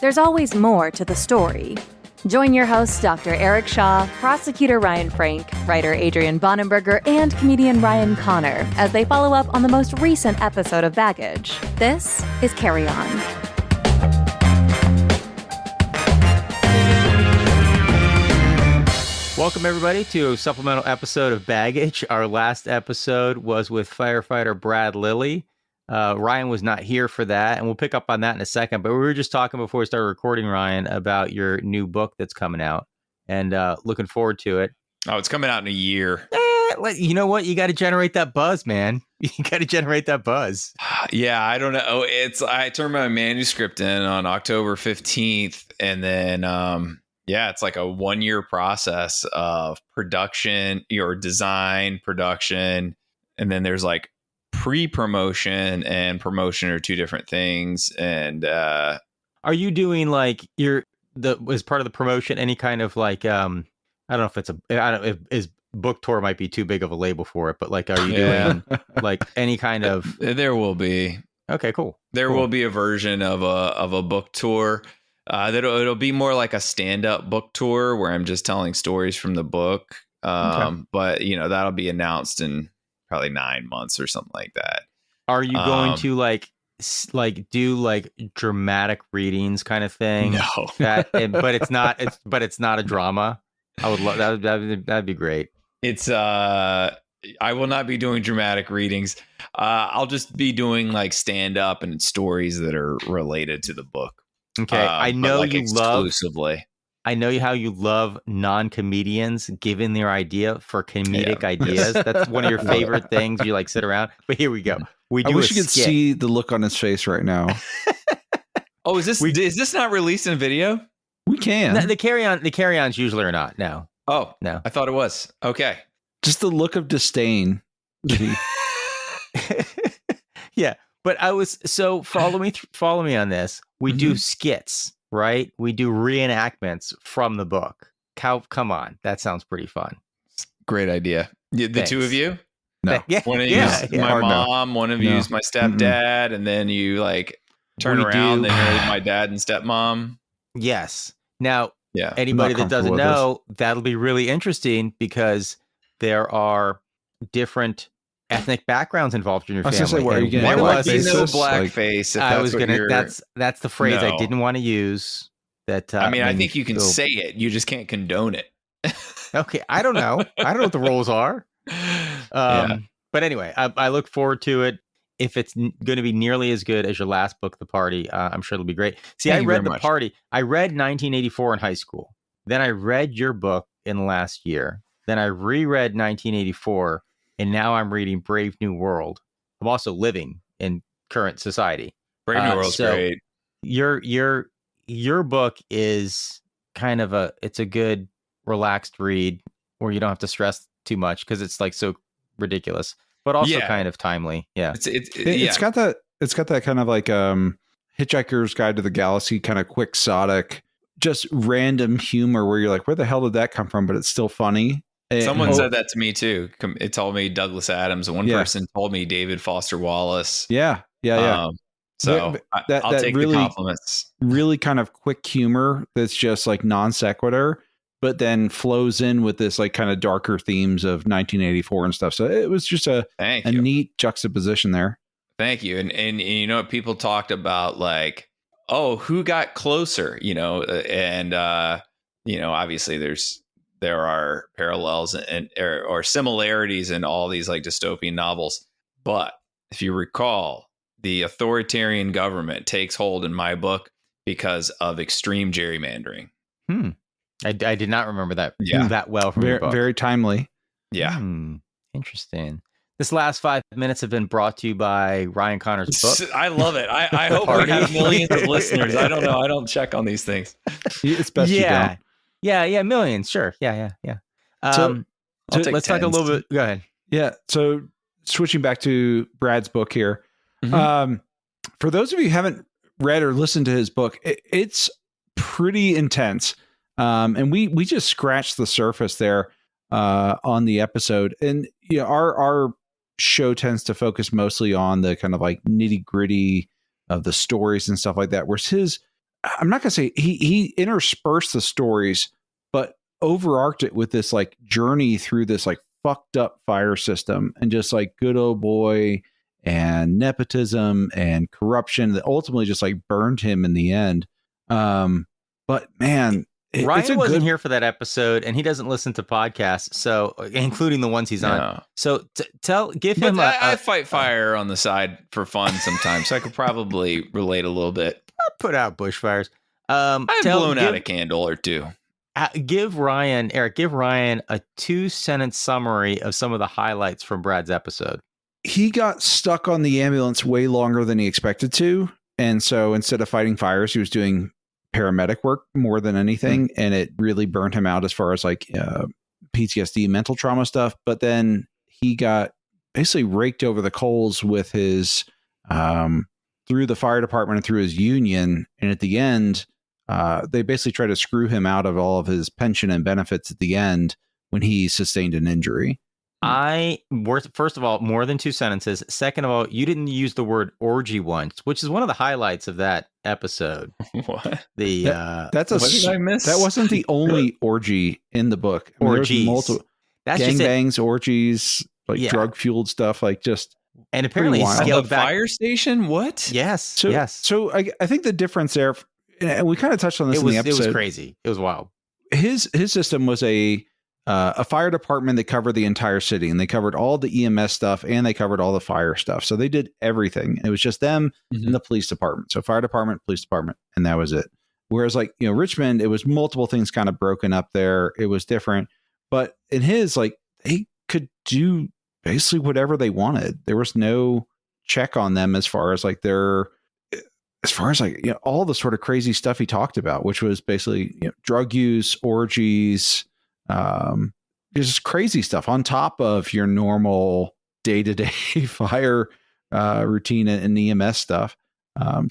there's always more to the story. Join your hosts, Dr. Eric Shaw, prosecutor Ryan Frank, writer Adrian Bonenberger, and comedian Ryan Connor as they follow up on the most recent episode of Baggage. This is Carry On. Welcome, everybody, to a supplemental episode of Baggage. Our last episode was with firefighter Brad Lilly. Ryan was not here for that, and we'll pick up on that in a second. But we were just talking before we started recording, Ryan, about your new book that's coming out, and looking forward to it. Oh, it's coming out in a year. You know what? You got to generate that buzz, man. You got to generate that buzz. Yeah, I don't know. I turned my manuscript in on October 15th, and then it's like a 1-year process of production, your design, production, and then there's like pre-promotion and promotion are two different things. And are you doing like as part of the promotion any kind of like I don't know if it's is book tour might be too big of a label for it, but like are you doing like any kind of There will be. Okay, cool. There will be a version of a book tour. It'll be more like a stand-up book tour where I'm just telling stories from the book. Okay. But that'll be announced in probably 9 months or something like that. Are you going to like do like dramatic readings kind of thing? No, but it's not a drama. I would love that'd be great. It's I will not be doing dramatic readings. I'll just be doing like stand up and stories that are related to the book. Okay, I know like you exclusively. I know how you love non-comedians giving their idea for comedic ideas. That's one of your favorite things. You like sit around. But here we go. I wish you could see the look on his face right now. Oh, is this not released in video? We can. No, the carry-ons usually are not. No. Oh, no. I thought it was. Okay. Just the look of disdain. Yeah. But follow me on this. We do skits, right? We do reenactments from the book. Come on. That sounds pretty fun. Great idea. The Thanks. Two of you? No. One of you is my mom, one of you is my stepdad, and then you like turn around and you're my dad and stepmom. Yes. Now, anybody that doesn't know, that'll be really interesting because there are different ethnic backgrounds involved in your family. I was gonna say, what are you getting? There might be no blackface. That's the phrase I didn't want to use. That I think you can say it. You just can't condone it. Okay, I don't know. I don't know what the rules are. But anyway, I look forward to it. If it's going to be nearly as good as your last book, The Party, I'm sure it'll be great. See, I read The Party. I read 1984 in high school. Then I read your book in the last year. Then I reread 1984, and now I'm reading Brave New World. I'm also living in current society. Brave New World's great. Your book is kind of it's a good relaxed read where you don't have to stress too much because it's like so ridiculous, but also kind of timely. Yeah. It's got that kind of like Hitchhiker's Guide to the Galaxy kind of quixotic, just random humor where you're like, where the hell did that come from? But it's still funny. Someone said that to me too. It told me Douglas Adams. One person told me David Foster Wallace. Yeah. So I'll take the compliments. Really kind of quick humor that's just like non sequitur, but then flows in with this like kind of darker themes of 1984 and stuff. So it was just a neat juxtaposition there. Thank you. And you know, people talked about like, oh, who got closer, and obviously there are parallels or similarities in all these like dystopian novels. But if you recall, the authoritarian government takes hold in my book because of extreme gerrymandering. I did not remember that that well from your book. Very timely. Yeah. Interesting. This last 5 minutes have been brought to you by Ryan Connor's book. I love it. I hope we have millions of listeners. I don't know. I don't check on these things. It's best you don't. Yeah, millions. Sure. Yeah. So let's talk a little bit. Go ahead. Yeah. So switching back to Brad's book here. For those of you who haven't read or listened to his book, it's pretty intense. And we just scratched the surface there on the episode. And our show tends to focus mostly on the kind of like nitty gritty of the stories and stuff like that. Whereas his I'm not gonna say he interspersed the stories, but overarched it with this like journey through this like fucked up fire system and just like good old boy and nepotism and corruption that ultimately just like burned him in the end. But man, Ryan wasn't here for that episode, and he doesn't listen to podcasts, so including the ones he's on. So give him. I fight fire on the side for fun sometimes, so I could probably relate a little bit. Put out bushfires. I've blown out a candle or two. Give Ryan a 2-sentence summary of some of the highlights from Brad's episode. He got stuck on the ambulance way longer than he expected to, and so instead of fighting fires, he was doing paramedic work more than anything, and it really burned him out as far as like PTSD, mental trauma stuff. But then he got basically raked over the coals with his through the fire department and through his union, and at the end they basically tried to screw him out of all of his pension and benefits at the end when he sustained an injury. First of all, more than 2 sentences. Second of all, you didn't use the word orgy once, which is one of the highlights of that episode. What? What did I miss? That wasn't the only orgy in the book. I mean, orgies. Multiple That's gangbangs, orgies, like drug fueled stuff, like just. And apparently scaled back. Fire station? What? Yes. So I think the difference there, and we kind of touched on this in the episode. It was crazy. It was wild. His system was a fire department that covered the entire city, and they covered all the EMS stuff and they covered all the fire stuff. So they did everything. It was just them and the police department. So fire department, police department, and that was it. Whereas like, Richmond, it was multiple things kind of broken up there. It was different, but in his, like, they could do basically whatever they wanted. There was no check on them as far as like all the sort of crazy stuff he talked about, which was basically drug use, orgies, just crazy stuff on top of your normal day-to-day fire routine and EMS stuff.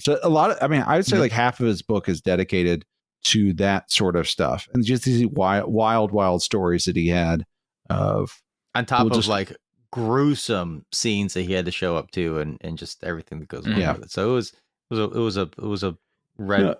So a lot of, I would say like half of his book is dedicated to that sort of stuff, and just these wild stories that he had of on top of like gruesome scenes that he had to show up to, and just everything that goes along with it. So it was a red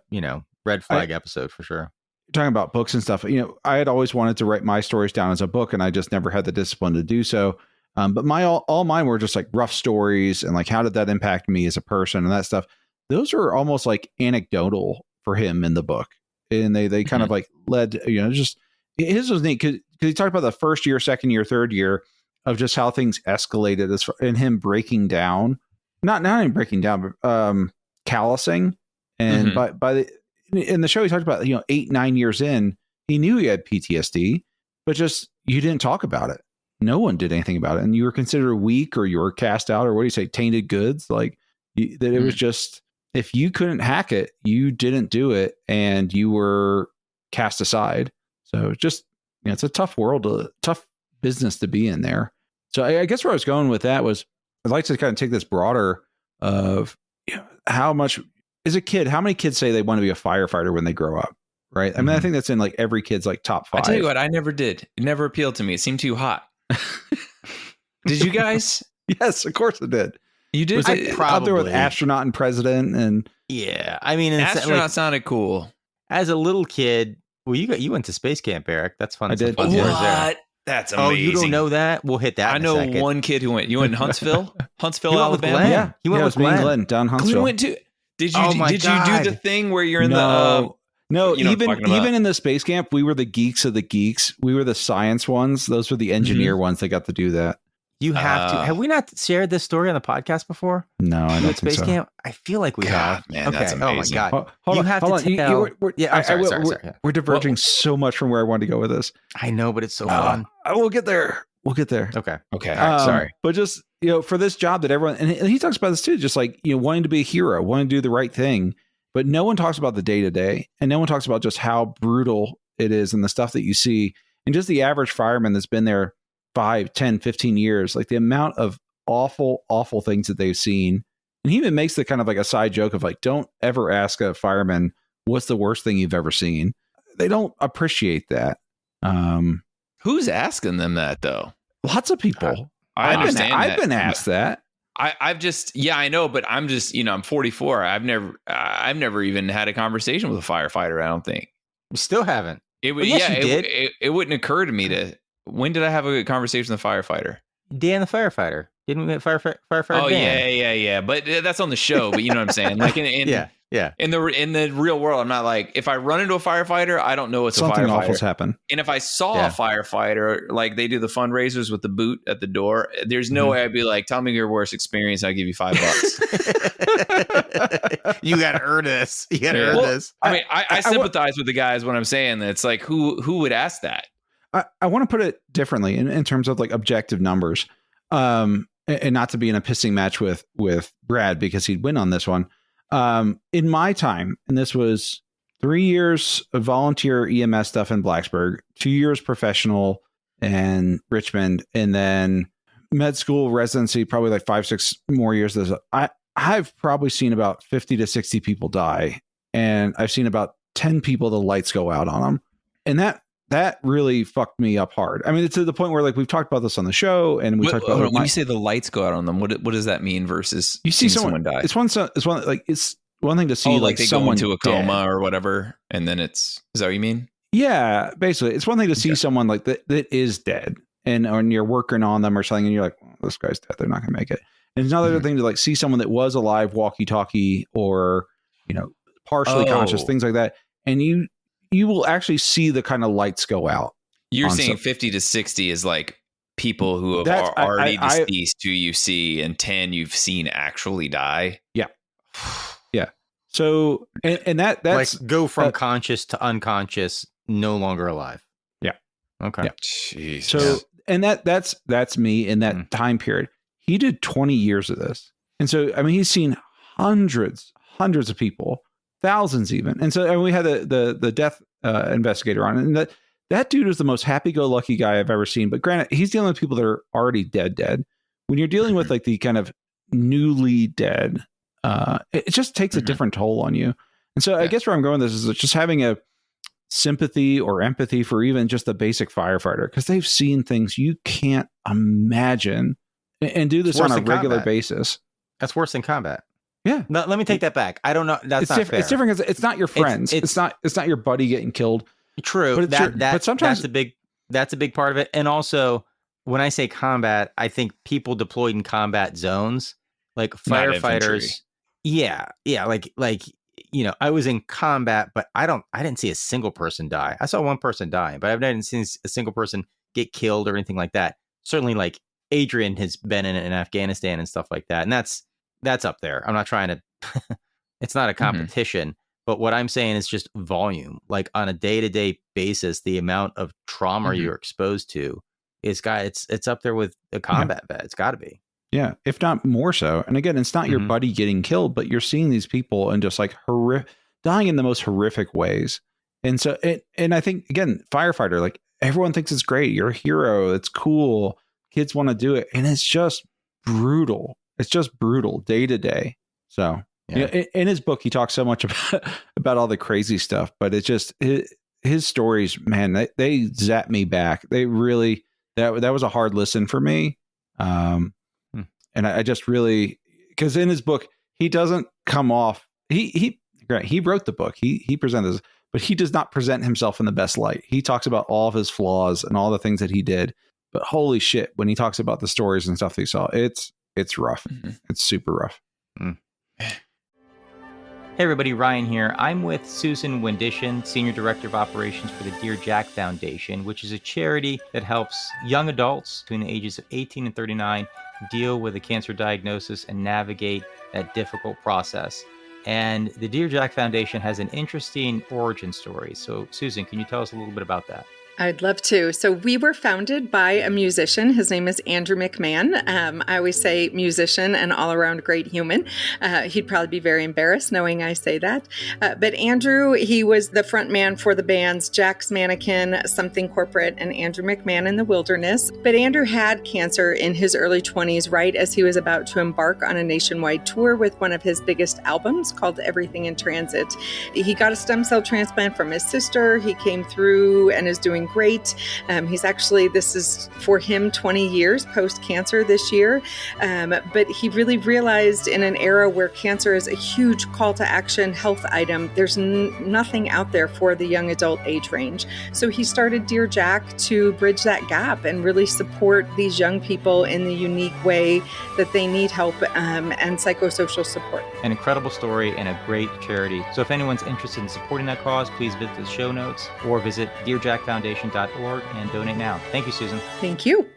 red flag episode for sure. Talking about books and stuff, I had always wanted to write my stories down as a book, and I just never had the discipline to do so. But all mine were just like rough stories, and like how did that impact me as a person and that stuff. Those are almost like anecdotal for him in the book, and they kind of like led, just his was neat because he talked about the first year, second year, third year of just how things escalated as far, and him breaking down, not even breaking down, but callousing, and in the show he talked about 8-9 years in, he knew he had PTSD, but just you didn't talk about it. No one did anything about it, and you were considered weak, or you were cast out, or what do you say, tainted goods, like that. It was just, if you couldn't hack it, you didn't do it, and you were cast aside. So just it's a tough world, tough business to be in there. So I guess where I was going with that was, I'd like to kind of take this broader of how much as a kid, how many kids say they want to be a firefighter when they grow up, right? I mean, I think that's in like every kid's like top 5. I tell you what, I never did. It never appealed to me. It seemed too hot. Did you guys? Yes, of course it did. You did? Was it out there with astronaut and president? And I mean, astronaut sounded cool. As a little kid, well, you went to space camp, Eric. That's fun. I did. What? That's amazing. Oh, you don't know that? We'll hit that. I know one kid who went. You went in Huntsville, Alabama. Yeah, he went with Glenn down Huntsville. Glenn went to. Did you do the thing where you're in No, even in the space camp, we were the geeks of the geeks. We were the science ones. Those were the engineer ones that got to do that. You have to. Have we not shared this story on the podcast before? No, I don't think space so. Camp? I feel like we have. Man, that's amazing. Oh my God. Hold on, have to tell. Sorry. We're diverging so much from where I wanted to go with this. I know, but it's so fun. We'll get there. Okay. All right, sorry. But just, for this job that everyone, and he talks about this too, just like, wanting to be a hero, wanting to do the right thing, but no one talks about the day to day, and no one talks about just how brutal it is and the stuff that you see. And just the average fireman that's been there 5, 10, 15 years, like the amount of awful things that they've seen. And he even makes the kind of like a side joke of like, don't ever ask a fireman, what's the worst thing you've ever seen? They don't appreciate that. Who's asking them that though? Lots of people. I've been asked that. I've just, I know, but I'm just, I'm 44. I've never even had a conversation with a firefighter. I don't think. Still haven't. It would, yes, you did. It wouldn't occur to me to. When did I have a conversation with a firefighter? Dan the firefighter. Didn't we get firefighter? Oh Dan? yeah. But that's on the show. But you know what I'm saying? Like in the real world, I'm not like, if I run into a firefighter, I don't know it's something a firefighter. Awful's happened. And if I saw a firefighter, like they do the fundraisers with the boot at the door, there's no way I'd be like, tell me your worst experience. I'll give you $5. You got to earn this. You got to earn this. I mean, I sympathize with the guys when I'm saying that. It's like, who would ask that? I want to put it differently in terms of like objective numbers, and not to be in a pissing match with Brad because he'd win on this one. In my time, and this was 3 years of volunteer EMS stuff in Blacksburg, 2 years professional in Richmond, and then med school residency, probably like 5-6 more years. I've probably seen about 50 to 60 people die, and I've seen about 10 people, the lights go out on them. And that really fucked me up hard. I mean, it's to the point where like we've talked about this on the show, and we talked about when you say the lights go out on them, what does that mean versus you see someone die? It's one thing to see like they someone go into a coma dead. Or whatever, and then is that what you mean? Yeah, basically, it's one thing to see someone like that is dead, and you're working on them or something, and you're like, well, this guy's dead, they're not going to make it. And it's another thing to like see someone that was alive, walkie-talkie, or partially conscious, things like that, and you will actually see the kind of lights go out. You're saying 50 to 60 is like people who are already deceased who you see, and 10 you've seen actually die. Yeah. Yeah. So, and that's like go from conscious to unconscious, no longer alive. Yeah. Okay. Yeah. Jeez. So, and that's me in that time period. He did 20 years of this. And so, I mean, he's seen hundreds of people, thousands even. And so, and we had the death investigator on, and that dude is the most happy-go-lucky guy I've ever seen. But granted, he's dealing with people that are already dead. When you're dealing with like the kind of newly dead, it just takes a different toll on you. And so I guess where I'm going with this is just having a sympathy or empathy for even just the basic firefighter, because they've seen things you can't imagine and do this on a regular basis. That's worse than combat. Yeah. No, let me take that back. I don't know. That's not fair. It's different because it's not your friends. It's not your buddy getting killed. True. But sometimes that's a big part of it. And also, when I say combat, I think people deployed in combat zones, like firefighters. Yeah. Like I was in combat, but I didn't see a single person die. I saw one person die, but I've never seen a single person get killed or anything like that. Certainly, like Adrian has been in Afghanistan and stuff like that, and that's up there. I'm not trying to. It's not a competition, but what I'm saying is just volume. Like on a day-to-day basis, the amount of trauma you're exposed to it's up there with a combat vet. It's got to be. Yeah, if not more so. And again, it's not your buddy getting killed, but you're seeing these people and just like dying in the most horrific ways. And so, and I think again, firefighter, like everyone thinks it's great. You're a hero. It's cool. Kids want to do it, and it's just brutal. It's just brutal day to day. So, in his book, he talks so much about all the crazy stuff, but it's just his stories, man. They zap me back. They really that was a hard listen for me. And I just really, because in his book, he doesn't come off. He wrote the book. He presented this, but he does not present himself in the best light. He talks about all of his flaws and all the things that he did. But holy shit, when he talks about the stories and stuff that he saw, it's rough. It's super rough. Hey everybody, Ryan here. I'm with Susan Wendishin, Senior Director of Operations for the Dear Jack Foundation, which is a charity that helps young adults between the ages of 18 and 39 deal with a cancer diagnosis and navigate that difficult process. And the Dear Jack Foundation has an interesting origin story. So Susan, can you tell us a little bit about that? I'd love to. So we were founded by a musician. His name is Andrew McMahon. I always say musician and all-around great human. He'd probably be very embarrassed knowing I say that. But Andrew, he was the front man for the bands Jack's Mannequin, Something Corporate, and Andrew McMahon in the Wilderness. But Andrew had cancer in his early 20s, right as he was about to embark on a nationwide tour with one of his biggest albums called Everything in Transit. He got a stem cell transplant from his sister. He came through and is doing doing great. This is for him 20 years post-cancer this year. But he really realized in an era where cancer is a huge call to action health item, there's nothing out there for the young adult age range. So he started Dear Jack to bridge that gap and really support these young people in the unique way that they need help and psychosocial support. An incredible story and a great charity. So if anyone's interested in supporting that cause, please visit the show notes or visit dearjackfoundation.org and donate now. Thank you, Susan. Thank you.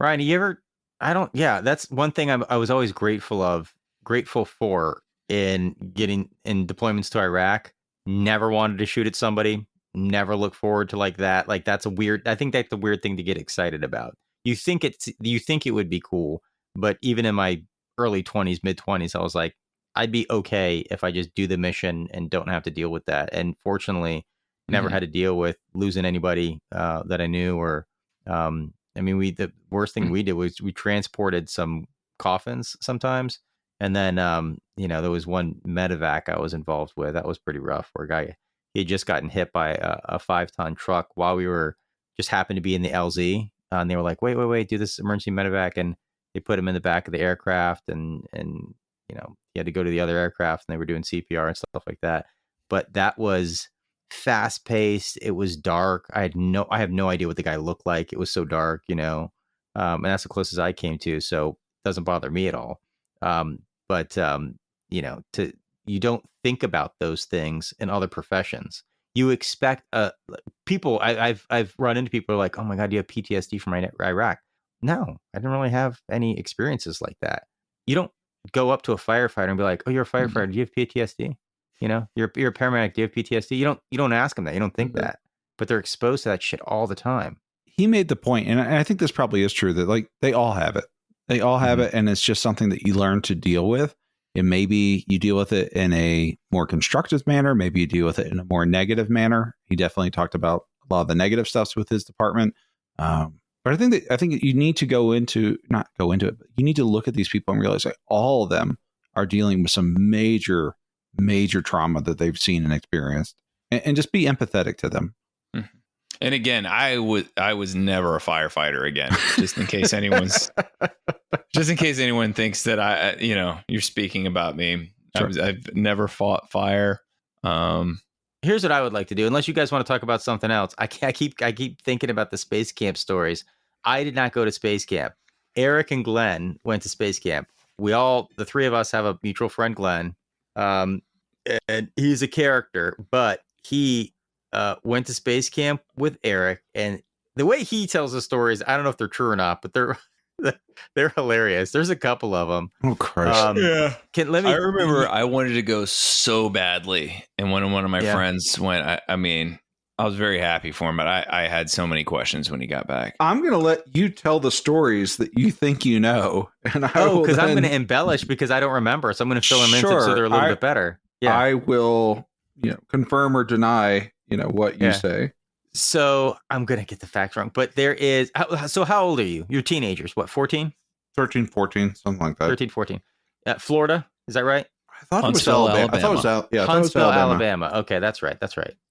Ryan, that's one thing I was always grateful for in getting in deployments to Iraq. Never wanted to shoot at somebody, never look forward to like that. Like I think that's a weird thing to get excited about. You think it would be cool, but even in my early 20s, mid 20s, I was like, I'd be okay if I just do the mission and don't have to deal with that. And fortunately, never had to deal with losing anybody that I knew or, the worst thing we did was we transported some coffins sometimes. And then, there was one medevac I was involved with. That was pretty rough where he had just gotten hit by a 5-ton truck while we were just happened to be in the LZ. And they were like, wait, do this emergency medevac. And they put him in the back of the aircraft and he had to go to the other aircraft and they were doing CPR and stuff like that. But that was fast paced. It was dark. I have no idea what the guy looked like. It was so dark, and that's the closest I came to. So it doesn't bother me at all. You don't think about those things in other professions. You expect people. I've run into people who are like, oh my God, do you have PTSD from Iraq? No, I didn't really have any experiences like that. You don't go up to a firefighter and be like, oh, you're a firefighter. Do you have PTSD? You're a paramedic. Do you have PTSD? You don't ask them that. You don't think that, but they're exposed to that shit all the time. He made the point, and I think this probably is true, that like they all have it. They all have it, and it's just something that you learn to deal with. And maybe you deal with it in a more constructive manner. Maybe you deal with it in a more negative manner. He definitely talked about a lot of the negative stuff with his department. But I think you need to not go into it, but you need to look at these people and realize that all of them are dealing with some major, major trauma that they've seen and experienced, and just be empathetic to them. And again, I was never a firefighter again, just in case anyone thinks that you're speaking about me. Sure. I've never fought fire. Here's what I would like to do, unless you guys want to talk about something else. I keep thinking about the space camp stories. I did not go to space camp. Eric and Glenn went to space camp. The three of us have a mutual friend, Glenn, and he's a character, but he went to space camp with Eric. And the way he tells the stories, I don't know if they're true or not, but they're hilarious. There's a couple of them. Oh, Christ. Yeah. I remember I wanted to go so badly. And when one of my friends went, I was very happy for him, but I had so many questions when he got back. I'm going to let you tell the stories that you think you know. And because I'm going to embellish because I don't remember. So I'm going to fill them in so they're a little bit better. Yeah. I will, confirm or deny, what you say. So I'm going to get the facts wrong, but there is. So how old are you? You're teenagers. What, 14? 13, 14, something like that. 13, 14. Florida. Is that right? I thought it was Alabama. I thought it was Huntsville, Alabama. Okay, that's right.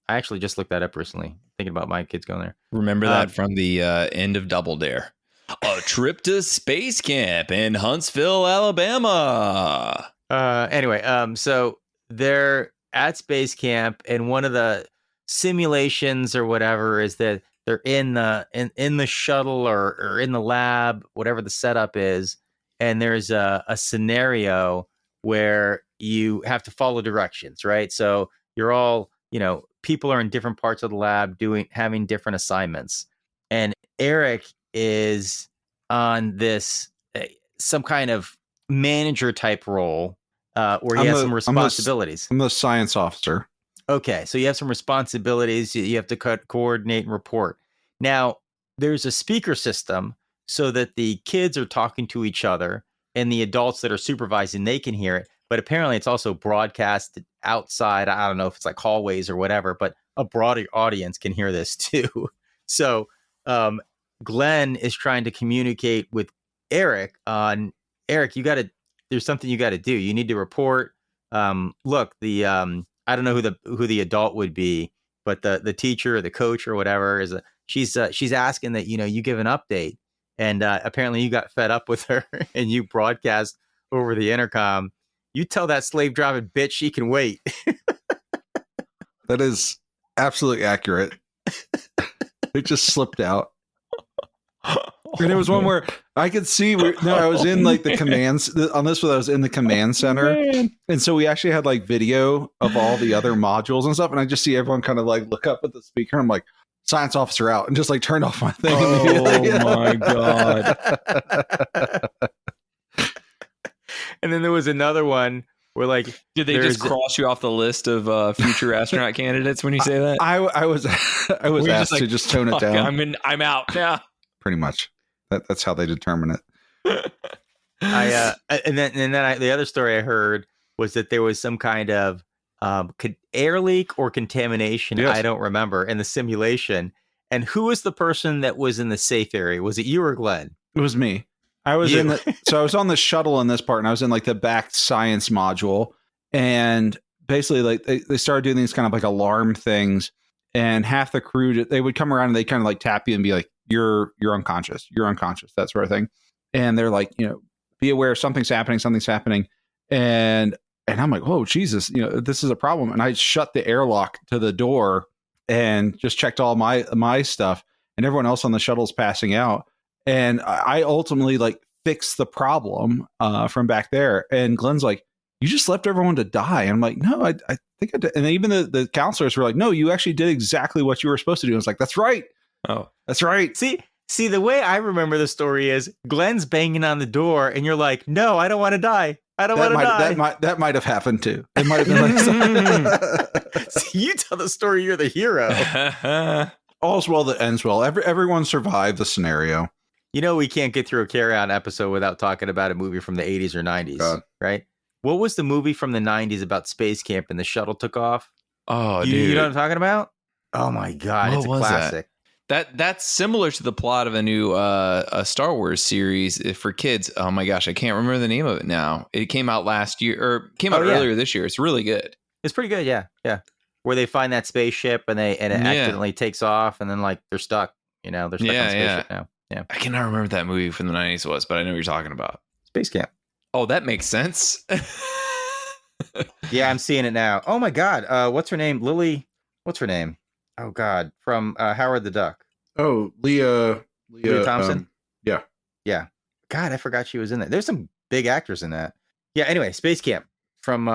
I actually just looked that up recently, thinking about my kids going there. Remember that from the end of Double Dare. A trip to space camp in Huntsville, Alabama. So they're at space camp, and one of the simulations or whatever is that they're in the shuttle or in the lab, whatever the setup is, and there's a scenario where you have to follow directions, right? So you're all, people are in different parts of the lab having different assignments, and Eric is on this some kind of manager type role where he has some responsibilities. I'm the science officer. Okay, so you have some responsibilities. You have to coordinate and report. Now, there's a speaker system so that the kids are talking to each other and the adults that are supervising, they can hear it. But apparently it's also broadcast outside. I don't know if it's like hallways or whatever, but a broader audience can hear this too. So Glenn is trying to communicate with Eric on, Eric, there's something you got to do. You need to report. Look, I don't know who the adult would be, but the teacher or the coach or whatever she's asking that you give an update, and apparently you got fed up with her and you broadcast over the intercom. You tell that slave driving bitch she can wait. That is absolutely accurate. It just slipped out. And it was one where I could see I was in like the commands on this one. I was in the command center. And so we actually had like video of all the other modules and stuff. And I just see everyone kind of like look up at the speaker. I'm like, science officer out, and just like turned off my thing. Oh my God. And then there was another one where like, did they just cross you off the list of future astronaut candidates when you say that? I was asked to just tone it down. I'm out. Yeah. Pretty much. That's how they determine it. And then the other story I heard was that there was some kind of air leak or contamination. Yes. I don't remember, in the simulation. And who was the person that was in the safe area? Was it you or Glenn? It was me. I was so I was on the shuttle in this part, and I was in like the back science module, and basically like they started doing these kind of like alarm things, and half the crew, they would come around and they kind of like tap you and be like, you're unconscious, that sort of thing. And they're like, be aware something's happening. And I'm like, oh, Jesus, this is a problem. And I shut the airlock to the door and just checked all my stuff, and everyone else on the shuttle's passing out. And I ultimately like fixed the problem from back there. And Glenn's like, you just left everyone to die. And I'm like, no, I think I did. And even the counselors were like, no, you actually did exactly what you were supposed to do. I was like, that's right. Oh, that's right. See, the way I remember the story is Glenn's banging on the door and you're like, no, I don't want to die. I don't want to die. That might have happened too. It might have been like, see, you tell the story, you're the hero. All's well that ends well. Everyone survived the scenario. We can't get through a carry-on episode without talking about a movie from the 80s or 90s, right? What was the movie from the 90s about space camp and the shuttle took off? Oh, dude. You know what I'm talking about? Oh, my God. It's a classic. That's similar to the plot of a new a Star Wars series for kids. Oh, my gosh. I can't remember the name of it now. It came out last year, or came out earlier this year. It's really good. It's pretty good, yeah. Yeah. Where they find that spaceship and it accidentally takes off, and then like they're stuck. They're stuck on the spaceship now. Yeah. I cannot remember what that movie from the 90s was, but I know what you're talking about. Space Camp. Oh, that makes sense. Yeah, I'm seeing it now. Oh my God. What's her name? Lily. What's her name? Oh God. From Howard the Duck. Oh, Leah Thompson. Yeah. Yeah. God, I forgot she was in that. There's some big actors in that. Yeah. Anyway, Space Camp from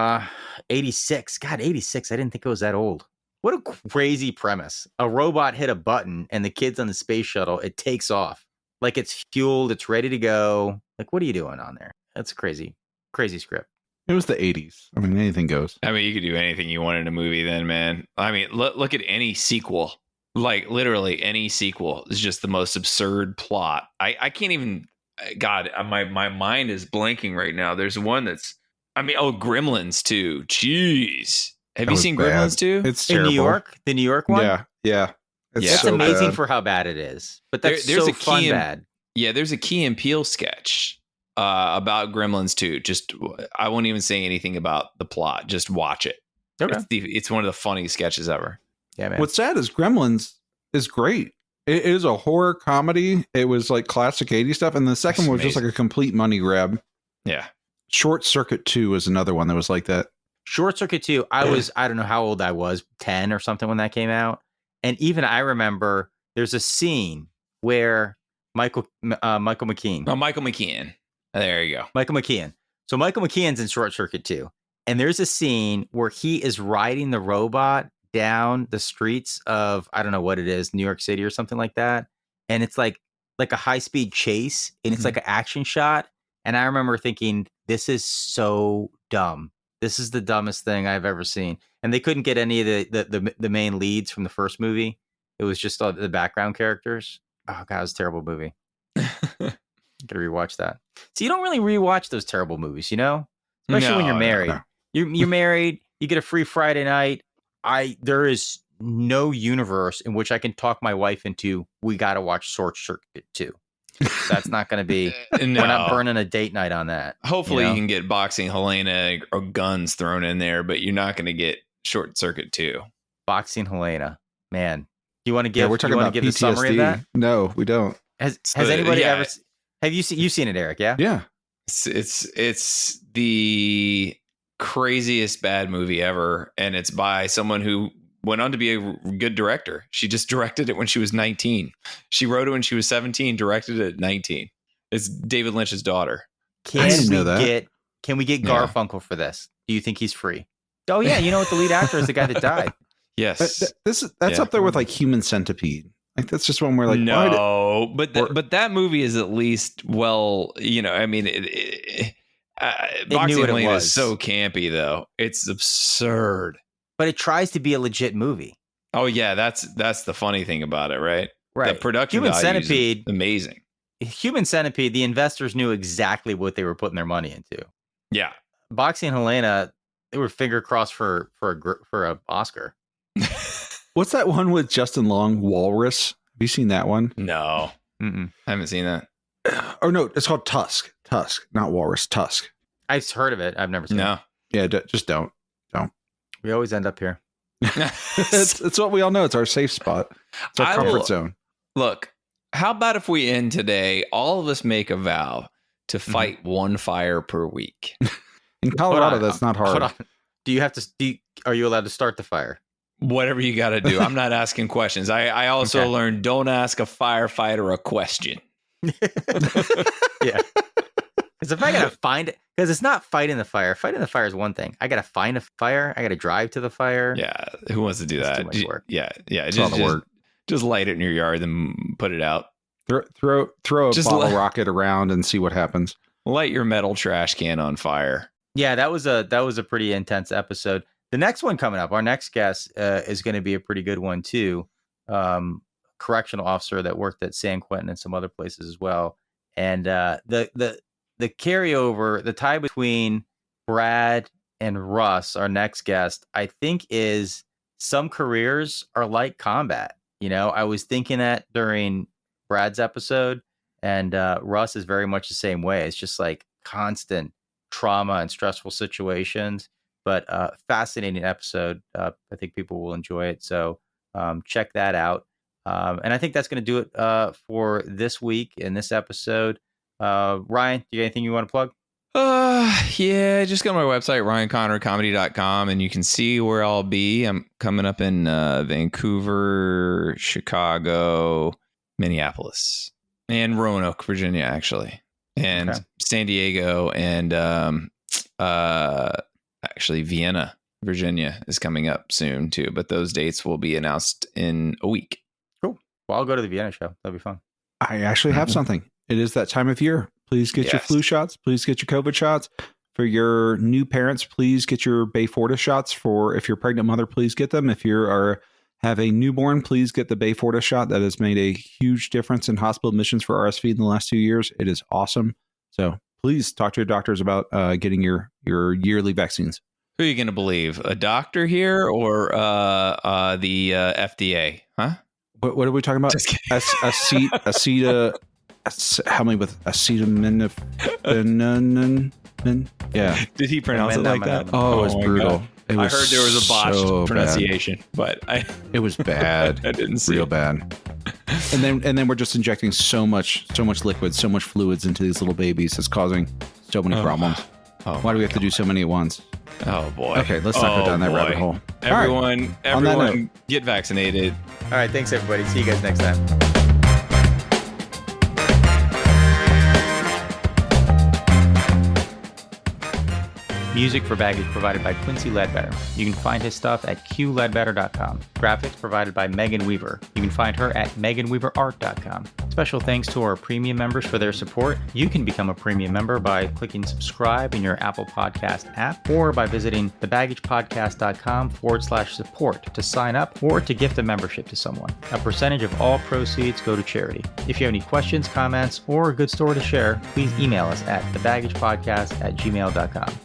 86. God, 86. I didn't think it was that old. What a crazy premise. A robot hit a button and the kids on the space shuttle, it takes off. Like it's fueled, it's ready to go. Like, what are you doing on there? That's a crazy script. It was the 80s. I mean, anything goes. I mean, you could do anything you want in a movie then, man. I mean, look at any sequel. Like, literally any sequel is just the most absurd plot. I can't even... God, my mind is blanking right now. There's one Gremlins 2. Jeez. Have you seen Gremlins 2? It's terrible. In New York? The New York one? Yeah. It's so amazing for how bad it is. But there's so fun bad. Yeah, there's a Key and Peele sketch about Gremlins 2. Just, I won't even say anything about the plot. Just watch it. Okay. It's one of the funniest sketches ever. Yeah, man. What's sad is Gremlins is great. It is a horror comedy. It was like classic 80s stuff. And the second one was just like a complete money grab. Yeah. Short Circuit 2 is another one that was like that. Short Circuit 2, I don't know how old I was, 10 or something when that came out. And even I remember there's a scene where Michael McKean. Oh, Michael McKean. There you go. Michael McKean. So Michael McKean's in Short Circuit 2. And there's a scene where he is riding the robot down the streets of, I don't know what it is, New York City or something like that. And it's like a high-speed chase, and it's like an action shot. And I remember thinking, this is so dumb. This is the dumbest thing I've ever seen. And they couldn't get any of the main leads from the first movie. It was just all the background characters. Oh God, it was a terrible movie. Gotta rewatch that. So you don't really rewatch those terrible movies, especially when you're married. No. You're married. You get a free Friday night. There is no universe in which I can talk my wife into. We got to watch Short Circuit 2. That's not going to be. No. We're not burning a date night on that. Hopefully, you can get Boxing Helena or guns thrown in there, but you're not going to get Short Circuit 2. Boxing Helena. Man, do you want to give? We're talking about give PTSD. the summary of that? No, we don't. Has anybody ever? Have you've seen it, Eric? Yeah. Yeah. It's the craziest bad movie ever, and it's by someone who went on to be a good director. She just directed it when she was 19. She wrote it when she was 17, directed it at 19. It's David Lynch's daughter. Can we get Garfunkel for this? Do you think he's free? Oh yeah, you know what? The lead actor is the guy that died. Yes, that's up there with like Human Centipede. Like that's just one where like no, but that movie is at least I mean, Boxing Helena is so campy though. It's absurd. But it tries to be a legit movie. Oh yeah, that's the funny thing about it, right? Right. The production Human value Centipede, is amazing. Human Centipede, the investors knew exactly what they were putting their money into. Yeah. Boxing Helena, they were finger crossed for a Oscar. What's that one with Justin Long, Walrus? Have you seen that one? No. I haven't seen that. Oh no, it's called Tusk. Tusk, not Walrus. Tusk. I've heard of it. I've never seen it. Yeah, just don't. We always end up here. it's what we all know. It's our safe spot. It's our comfort zone. Look, how about if we end today, all of us make a vow to fight one fire per week? In Colorado, that's not hard. Hold on. Do you have to? Are you allowed to start the fire? Whatever you got to do. I'm not asking questions. I also learned don't ask a firefighter a question. Yeah. Because if I got to find it, because it's not fighting the fire. Fighting the fire is one thing. I got to find a fire. I got to drive to the fire. Yeah. Who wants to do that? Too much work. Yeah. Just light it in your yard and put it out. Throw a bottle rocket around and see what happens. Light your metal trash can on fire. Yeah, that was a pretty intense episode. The next one coming up, our next guest is going to be a pretty good one too. Correctional officer that worked at San Quentin and some other places as well. And the carryover, the tie between Brad and Russ, our next guest, I think is some careers are like combat. You know, I was thinking that during Brad's episode, and Russ is very much the same way. It's just like constant trauma and stressful situations, but fascinating episode. I think people will enjoy it. So check that out. And I think that's going to do it for this week in this episode. Ryan, do you have anything you want to plug? Yeah, just go to my website, ryanconnorcomedy.com, and you can see where I'll be. I'm coming up in Vancouver, Chicago, Minneapolis, and Roanoke, Virginia, actually, and San Diego, and actually Vienna, Virginia is coming up soon too. But those dates will be announced in a week. Cool. Well, I'll go to the Vienna show. That'll be fun. I actually have something. It is that time of year. Please get your flu shots. Please get your COVID shots. For your new parents, please get your Beyfortus shots. For if you're a pregnant mother, please get them. If you have a newborn, please get the Beyfortus shot. That has made a huge difference in hospital admissions for RSV in the last 2 years. It is awesome. So please talk to your doctors about getting your yearly vaccines. Who are you going to believe? A doctor here or the FDA? Huh? What are we talking about? Help me with acetaminophen. Yeah. Did he pronounce it like that? Oh, it was brutal. I heard there was a botched pronunciation, but it was bad. I didn't see real bad. And then we're just injecting so much liquid, so much fluids into these little babies. It's causing so many problems. Why do we have to do so many at once? Oh boy. Okay, let's not go down that rabbit hole. Everyone get vaccinated. All right, thanks everybody. See you guys next time. Music for Baggage provided by Quincy Ledbetter. You can find his stuff at qledbetter.com. Graphics provided by Megan Weaver. You can find her at meganweaverart.com. Special thanks to our premium members for their support. You can become a premium member by clicking subscribe in your Apple Podcast app or by visiting thebaggagepodcast.com/support to sign up or to gift a membership to someone. A percentage of all proceeds go to charity. If you have any questions, comments, or a good story to share, please email us at thebaggagepodcast@gmail.com.